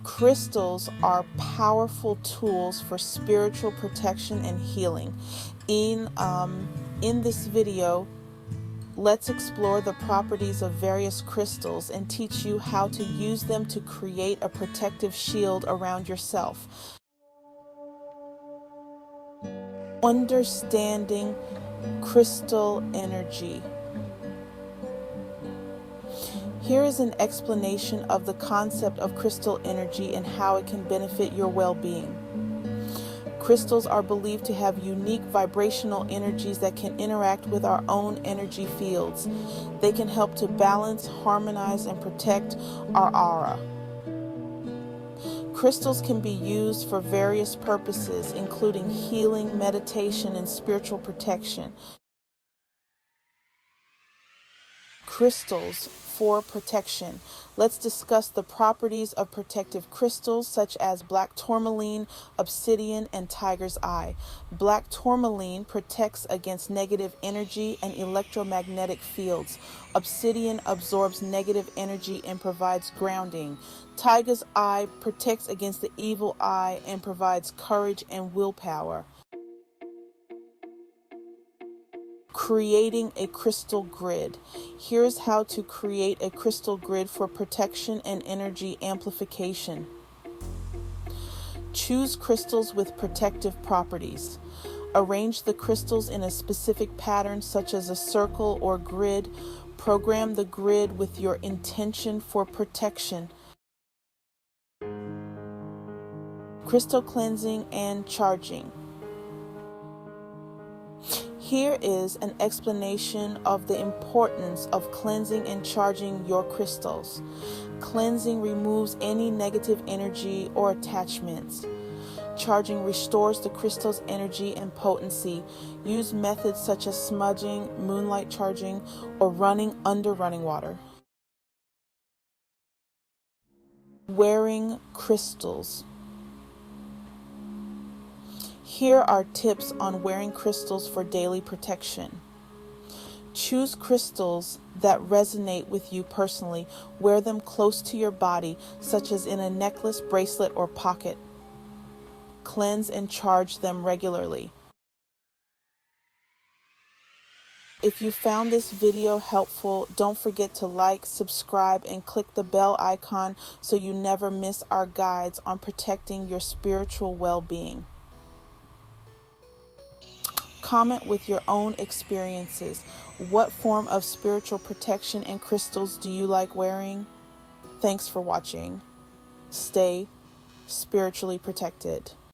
Crystals are powerful tools for spiritual protection and healing. In this video, let's explore the properties of various crystals and teach you how to use them to create a protective shield around yourself. Understanding crystal energy. Here is an explanation of the concept of crystal energy and how it can benefit your well-being. Crystals are believed to have unique vibrational energies that can interact with our own energy fields. They can help to balance, harmonize, and protect our aura. Crystals can be used for various purposes, including healing, meditation, and spiritual protection. Crystals for protection. Let's discuss the properties of protective crystals such as black tourmaline, obsidian, and tiger's eye. Black tourmaline protects against negative energy and electromagnetic fields. Obsidian absorbs negative energy and provides grounding. Tiger's eye protects against the evil eye and provides courage and willpower. Creating a crystal grid. Here's how to create a crystal grid for protection and energy amplification. Choose crystals with protective properties. Arrange the crystals in a specific pattern such as a circle or grid. Program the grid with your intention for protection. Crystal cleansing and charging. Here is an explanation of the importance of cleansing and charging your crystals. Cleansing removes any negative energy or attachments. Charging restores the crystal's energy and potency. Use methods such as smudging, moonlight charging, or running under running water. Wearing crystals. Here are tips on wearing crystals for daily protection. Choose crystals that resonate with you personally. Wear them close to your body, such as in a necklace, bracelet, or pocket. Cleanse and charge them regularly. If you found this video helpful, don't forget to like, subscribe, and click the bell icon so you never miss our guides on protecting your spiritual well-being. Comment with your own experiences. What form of spiritual protection and crystals do you like wearing? Thanks for watching. Stay spiritually protected.